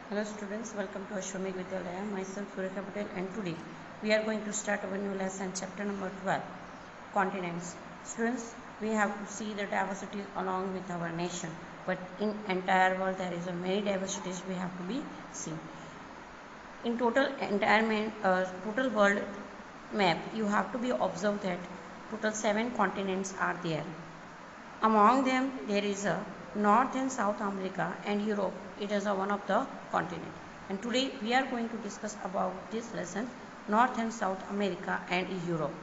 Hello students, welcome to Ashwamik Vidyalaya. Myself Surekha Patel, and today we are going to start our new lesson, chapter number 12, continents. Students, we have to see the diversity along with our nation, but in entire world there is a many diversities we have to be seen. In total world map, you have to be observed that total 7 continents are there. Among them, there is a North and South America and Europe. It is one of the continent. And today we are going to discuss about this lesson, North and South America and Europe.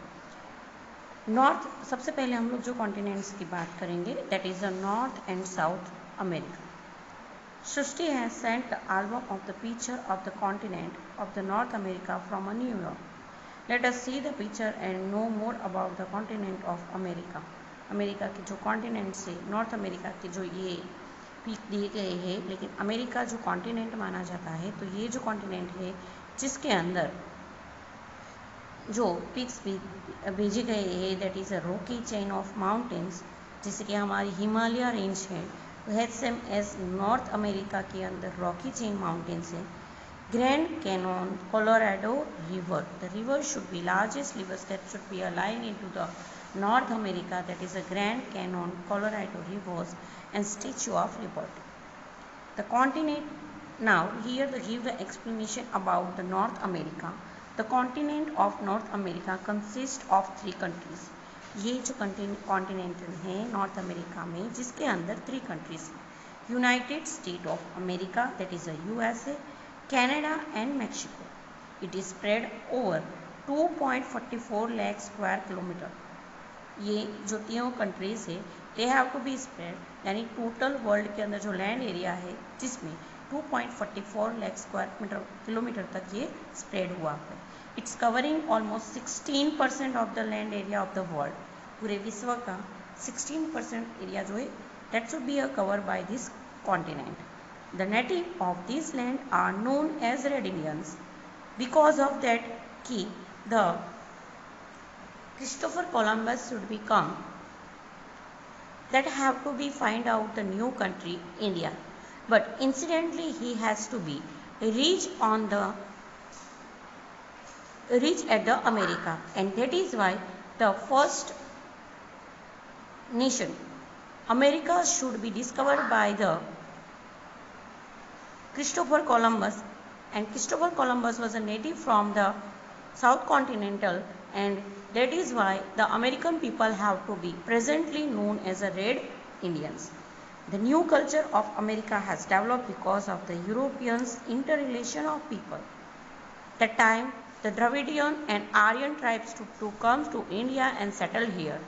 North सबसे पहले हम लोग जो continents की बात करेंगे that is the north and south America. Srishti has sent the album of the picture of the continent of the North America from a New York. Let us see the picture and know more about the continent of America. America के जो continent से north America के जो ये peak दिए गए हैं, लेकिन अमेरिका जो कॉन्टिनेंट माना जाता है, तो ये जो कॉन्टिनेंट है जिसके अंदर जो पिक्स भी भेजे गए हैं that is a Rocky chain of mountains, जैसे कि हमारी हिमालय रेंज है, है सेम एज नॉर्थ अमेरिका के अंदर रॉकी चेन माउंटेन्स है. Grand Canyon, Colorado river, the river should be largest rivers that should be aligned into the North America, that is a Grand Canyon, Colorado rivers and Statue of Liberty. The continent, now here they give the explanation about the North America. The continent of North America consists of 3 countries. ये जो continent है north America में जिसके अंदर 3 countries हैं. United state of America that is a USA, Canada and Mexico. It is spread over 2.44 lakh square kilometer. ये जो तीनों कंट्रीज है they have to be spread, यानी टोटल वर्ल्ड के अंदर जो लैंड एरिया है जिसमें 2.44 लाख स्क्वायर किलोमीटर तक ये स्प्रेड हुआ है. It's covering almost 16% of the land area of the world. पूरे विश्व का 16% एरिया जो है that should B cover by this continent. The native of this land are known as red Indians. Because of that key, the Christopher Columbus should become that have to be find out the new country India. But incidentally he has to be reach at the America, and that is why the first nation America should be discovered by the Christopher Columbus, and Christopher Columbus was a native from the South Continental, and that is why the American people have to be presently known as a Red Indians. The new culture of America has developed because of the Europeans' interrelation of people. That time the Dravidian and Aryan tribes to come to India and settle here.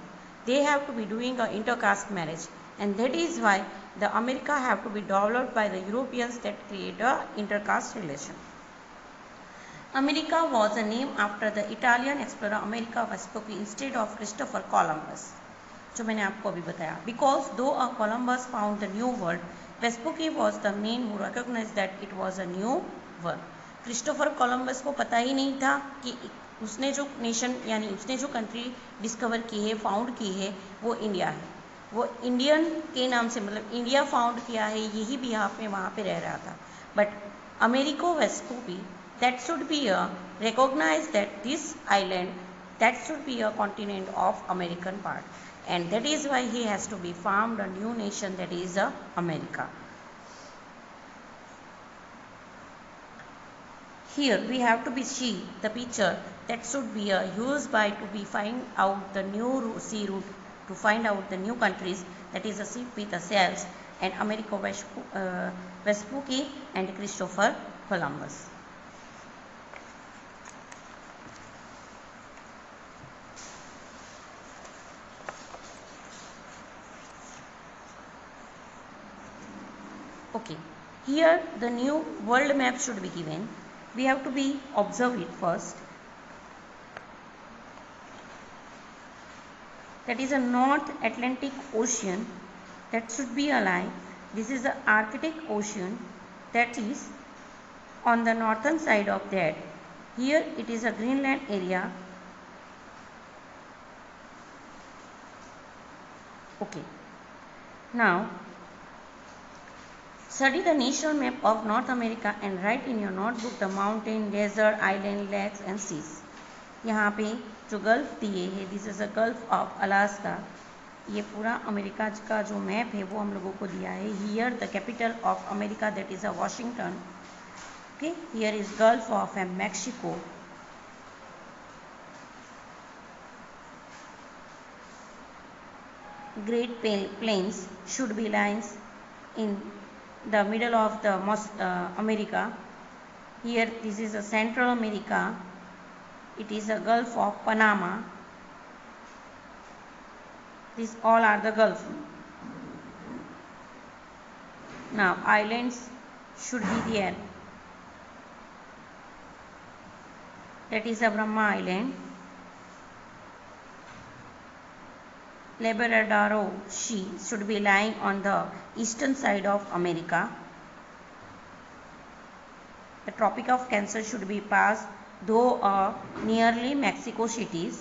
They have to be doing a intercaste marriage, and that is why the America have to be developed by the Europeans that create a intercaste relation. America was a name after the Italian explorer Amerigo Vespucci instead of Christopher Columbus, जो मैंने आपको अभी बताया. Because though Columbus found the new world, Vespucci was the man who recognized that it was a new world. Christopher Columbus को पता ही नहीं था कि उसने जो नेशन यानी उसने जो कंट्री डिस्कवर की है, फाउंड की है, वो इंडिया है. वो इंडियन के नाम से मतलब इंडिया फाउंड किया है, यही बिहाफ में वहाँ पे रह रहा था. But Amerigo Vespucci that should be a recognize that this island that should be a continent of American part, and that is why he has to be formed a new nation, that is America. Here we have to be see the picture that should be used by to be find out the new sea route to find out the new countries, that is a ship with a sails, and Amerigo Vespucci and Christopher Columbus. Okay, here the new world map should be given. We have to be observe it first. That is a North Atlantic Ocean that should be aligned. This is the Arctic Ocean that is on the northern side of that. Here it is a Greenland area. Okay, now Study the national map of North America and write in your notebook the mountain, desert, island, lakes and seas. यहाँ पे जो gulf दिए है, this is a gulf of Alaska. ये पूरा America का जो map है वो हम लोगों को दिया है. Here the capital of America that is a Washington. Okay, here is gulf of Mexico. Great Plains should be lines in the middle of the America. Here this is a Central America. It is a Gulf of Panama. These all are the Gulf. Now islands should be there. That is a Brahma Island. Labrador Sea should be lying on the eastern side of America. The Tropic of Cancer should be passed though nearly Mexico cities.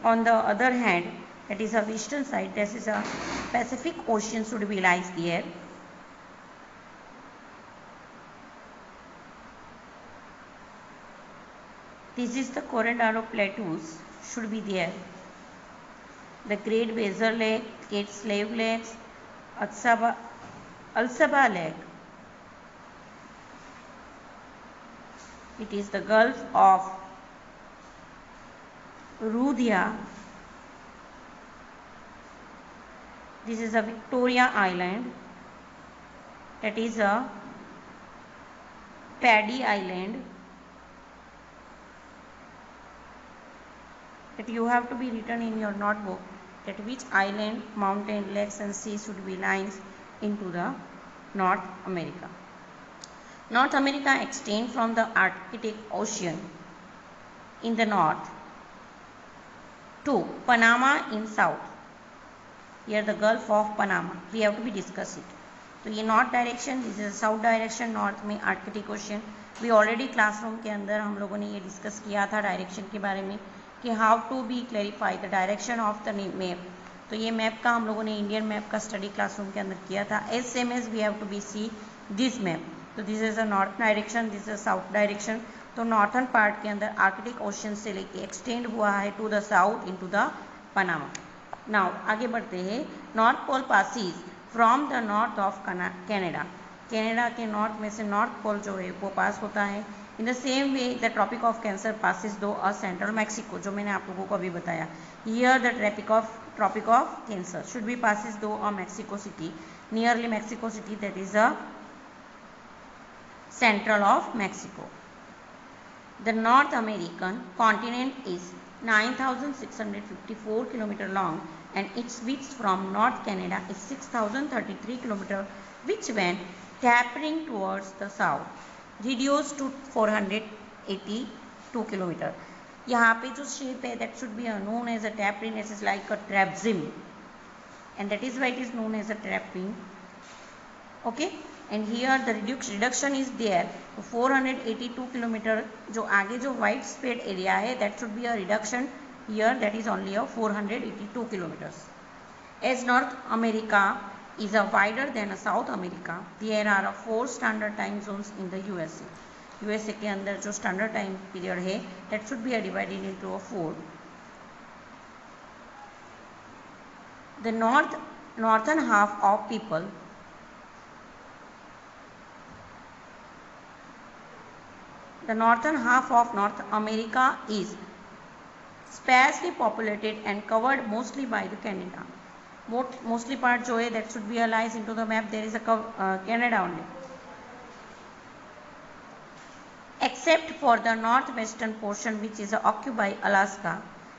On the other hand, that is a eastern side, this is a Pacific Ocean should be lies there. This is the Coronado Plateaus should be there. The Great Basal Lake, Great Slave Lakes, Alsaba Lake. It is the Gulf of Rudhya. This is a Victoria Island. That is a Paddy Island. That you have to be written in your notebook that which island, mountain, lakes and seas should be lines into the North America. North America extends from the Arctic Ocean in the north to Panama in south. Here the Gulf of Panama. We have to be discuss it. तो ये north direction, this is south direction. North में Arctic Ocean. We already classroom के अंदर हम लोगों ने ये discuss किया था डायरेक्शन के बारे में कि how to be clarify the direction of the map. तो ये मैप का हम लोगों ने इंडियन मैप का स्टडी क्लासरूम के अंदर किया था. As same as we have to be see this map. तो this is a north direction, this is south direction. तो नॉर्थन पार्ट के अंदर आर्कटिक ओशन से लेके एक्सटेंड हुआ है to the south into the Panama. Now आगे बढ़ते हैं. North Pole passes from the north of Canada. Canada के नॉर्थ में से नॉर्थ पोल जो है वो पास होता है. In the same way the tropic of Cancer passes through a central Mexico, जो मैंने आप लोगों को अभी बताया. Here the tropic of Cancer should be passes through a Mexico City, nearly Mexico City, that is a central of Mexico. The North American continent is 9,654 km long and its width from North Canada is 6,033 km, which went tapering towards the south, reduced to 482 km. यहाँ पे जो shape है that should be known as a tapering, it is like a trapezium, and that is why it is known as a tapering. Okay. And here the reduction is there. 482 km. जो आगे जो white space area है that should be a reduction here, that is only a 482 km. As North America is a wider than a South America, there are 4 standard time zones in the USA. USA के अंदर जो standard time period है that should be divided into a 4. The northern half of people The northern half of North America is sparsely populated and covered mostly by the Canada. Mostly part जो है that should be lies into the map. There is a Canada only. Except for the northwestern portion which is occupied by Alaska,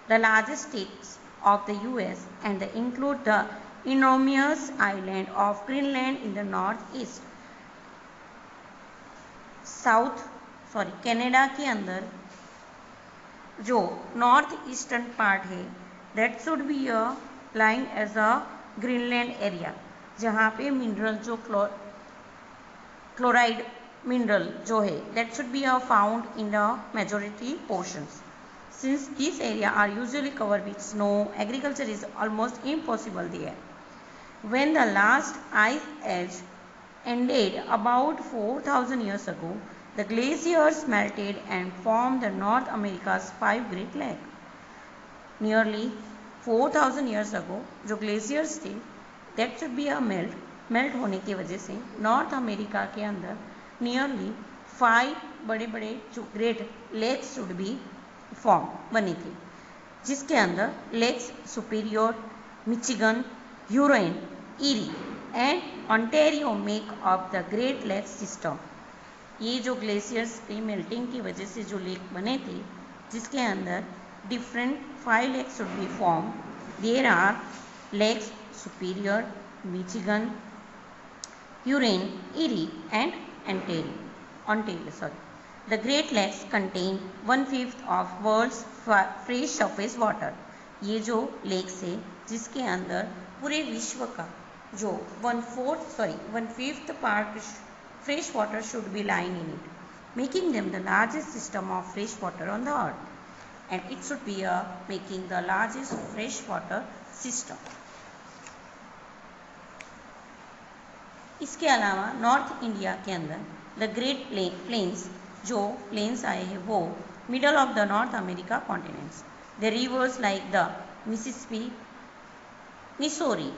the largest states of the US, and they include the enormous island of Greenland in the northeast. Canada के अंदर जो north eastern part है that should be a lying as a Greenland area, जहाँ पे mineral जो chloride mineral जो है that should be a found in the majority portions. Since these areas are usually covered with snow, agriculture is almost impossible there. When the last ice age ended about 4,000 years ago, the glaciers melted and formed the North America's five Great Lakes. Nearly 4,000 years ago जो glaciers थे that should be a melt होने की वजह से north America के अंदर nearly 5 बड़े बड़े जो great lakes should be form बने थे, जिसके अंदर lakes Superior, Michigan, Huron, Erie and Ontario make up the great lake system. ये जो ग्लेशियर्स की मेल्टिंग की वजह से जो लेक बने थे, जिसके अंदर different 5 lakes should be formed. There are lakes Superior, Michigan, Huron, Erie and Ontario. The Great Lakes contain 1/5 of world's fresh surface water. ये जो लेक्स है जिसके अंदर पूरे विश्व का जो 1/5 part fresh water should be lying in it, making them the largest system of fresh water on the earth. And it should be making the largest freshwater system. इसके अलावा नॉर्थ इंडिया के अंदर द ग्रेट प्लेन्स जो planes आए हैं वो middle of the north America continents. The reverse like the Mississippi, Missouri,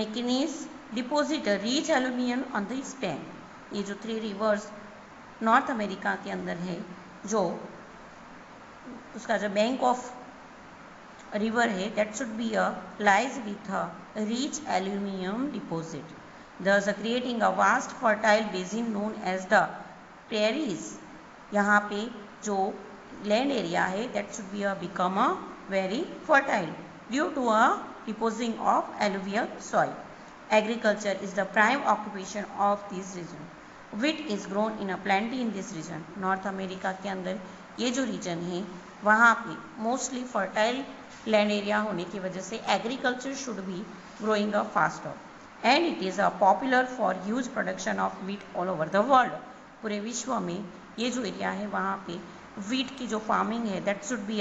मैकनीज deposit rich aluminium on the Spain. ये जो 3 रिवर्स नॉर्थ अमेरिका के अंदर है, जो उसका जो बैंक ऑफ रिवर है that should B lies with a rich aluminium deposit, thus creating a vast fertile basin known as the prairies। यहाँ पे जो लैंड एरिया है that should be become a very fertile due to a depositing of alluvial soil. Agriculture is the prime occupation of this region. Wheat is grown in a plenty in this region. North America के अंदर ये जो reason है वहाँ पे mostly fertile land area होने की वजह से agriculture should be growing a faster and it is a popular for huge production of wheat all over the world. पूरे विश्व में ये जो एरिया है वहाँ पे वीट की जो फार्मिंग है that should be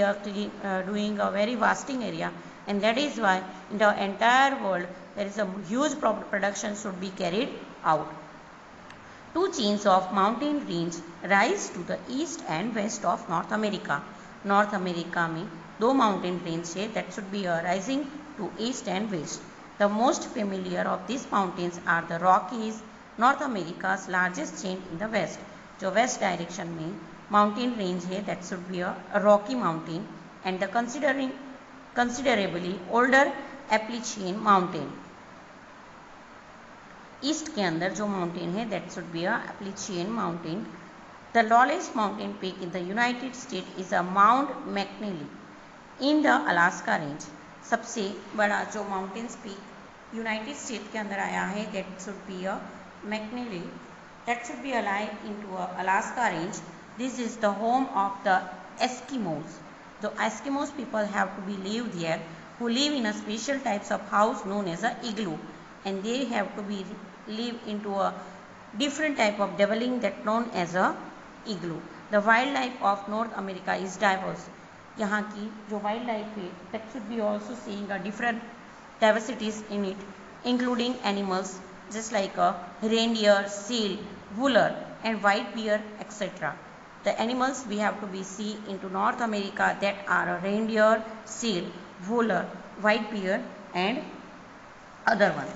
doing a very wasting area and that is why in the entire world there is a huge production should be carried out. Two chains of mountain range rise to the east and west of North America. North America में 2 mountain range है that should be rising to east and west. The most familiar of these mountains are the Rockies, North America's largest chain in the west. जो west direction में mountain range है that should be a Rocky Mountain and the considerably older Appalachian Mountain. East के अंदर जो mountain है that should be Appalachian mountain. The lowest mountain peak in the United State is a Mount McKinley in the Alaska range. सबसे बड़ा जो mountains peak United state के अंदर आया है that should B McNally, that should be alive into Alaska range. This is the home of the Eskimos. The Eskimos people have to be live there, who live in a special types of house known as a igloo, and they have to be live into a different type of dwelling that known as a igloo. The wildlife of North America is diverse. यहाँ की जो wild life है that should be also seeing a different diversities in it, including animals just like a reindeer, seal, wooler and white bear, etc. The animals we have to be see into North America that are a reindeer, seal, wooler, white bear and other one.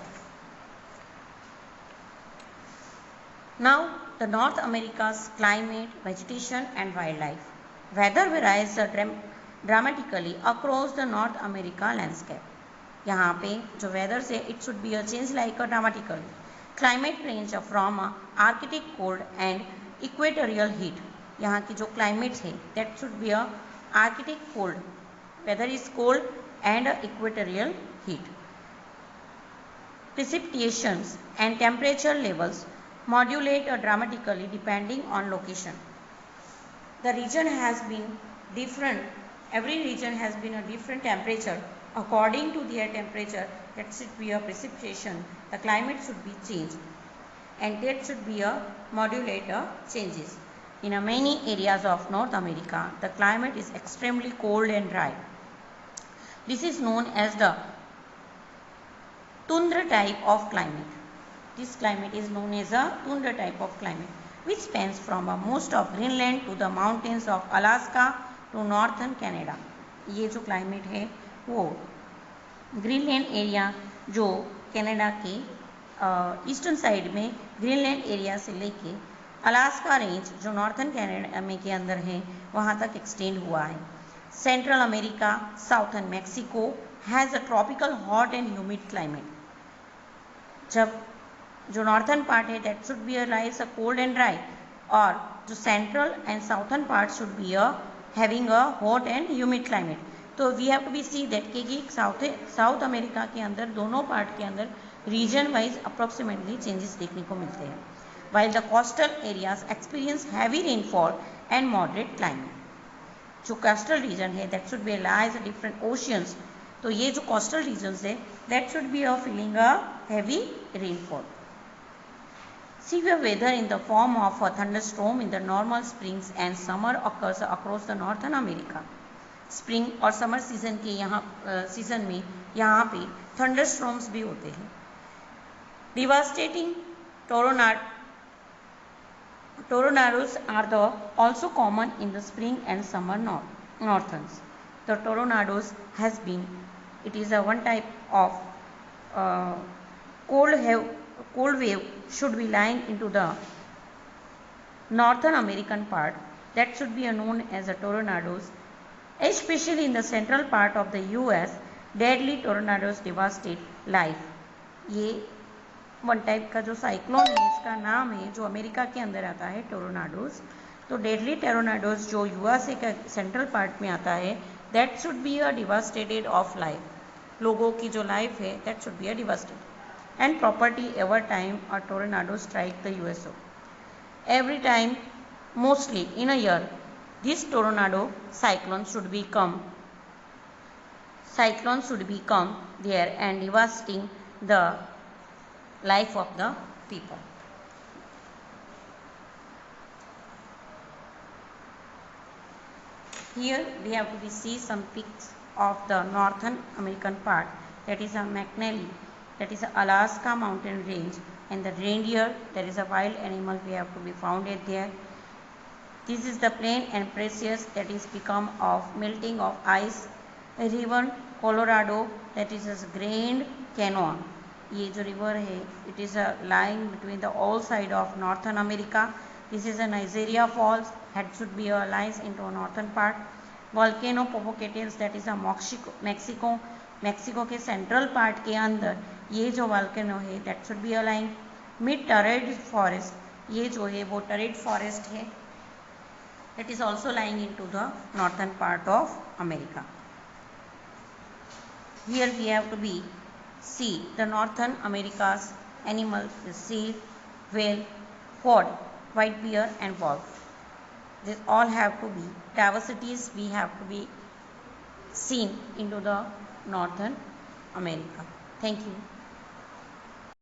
Now the North America's climate, vegetation and wildlife. Weather varies dramatically across the North America landscape. यहाँ पे जो weather से it should be a change like a dramatically. Climate range from Arctic cold and equatorial heat. यहाँ की जो climate है that should be a Arctic cold. Weather is cold and equatorial heat. Precipitations and temperature levels modulate dramatically depending on location. The region has been different. Every region has been a different temperature. According to their temperature, that should be a precipitation. The climate should be changed, and that should be a modulator changes. In many areas of North America, the climate is extremely cold and dry. This is known as the tundra type of climate. This climate is known as a tundra type of climate, which spans from most of Greenland to the mountains of Alaska to northern Canada. ये जो climate है वो Greenland area जो Canada के eastern side में Greenland area से लेके Alaska range जो नॉर्थन कनाडा में के अंदर है वहाँ तक एक्सटेंड हुआ है. Central America, southern Mexico has a tropical hot and humid climate. जब जो नॉर्थन पार्ट है that should B lies a cold and dry, और जो central and southern part should be having a hot and humid climate. तो we have to be see that कि South America के अंदर दोनों पार्ट के अंदर रीजन वाइज अप्रोक्सीमेटली चेंजेस देखने को मिलते हैं. While the coastal areas experience heavy rainfall and moderate climate. जो कोस्टल रीजन है that should B lies different oceans. तो ये जो कोस्टल रीजन्स है that should be feeling a heavy rainfall. Severe weather in the form of a thunderstorm in the normal springs and summer occurs across the northern America. Spring और summer season के season में यहाँ पे thunderstorms भी होते हैं. Devastating tornadoes are also common in the spring and summer northerns. The tornadoes has been, it is a one type of cold wave should be lying into the northern American part that should be known as the tornadoes. Especially in the central part of the US, deadly tornadoes devastate life. ये one type का जो cyclone है इसका नाम है जो America के अंदर आता है टोर्नाडोज. तो डेडली टोर्नाडोज जो यूएसए का सेंट्रल पार्ट में आता है that should be a devastated of life. लोगों की जो लाइफ है that should be a devastated and property ever time a tornado strike the USO. Every time mostly in a year this tornado cyclone should be come there and devastating the life of the people. Here we have to see some pics of the northern American part, that is a McNally, that is a Alaska mountain range, and the reindeer, that is a wild animal we have to be found there. This is the plain and precious that is become of melting of ice. River Colorado, that is a Grand Canyon. ये जो river है it is a lying between the all side of northern America. This is a Niagara Falls that should be a lies into a northern part. Volcano Popocatépetl, that is a Mexico के central part के अंदर ये जो volcano है that should be a lying. Mid Torrid Forest, ये जो है वो Torrid Forest है. It is also lying into the northern part of America. Here we have to be see the northern America's animals, the seal, whale, quad, white bear and wolf. This all have to be diversities we have to be seen into the northern America. Thank you.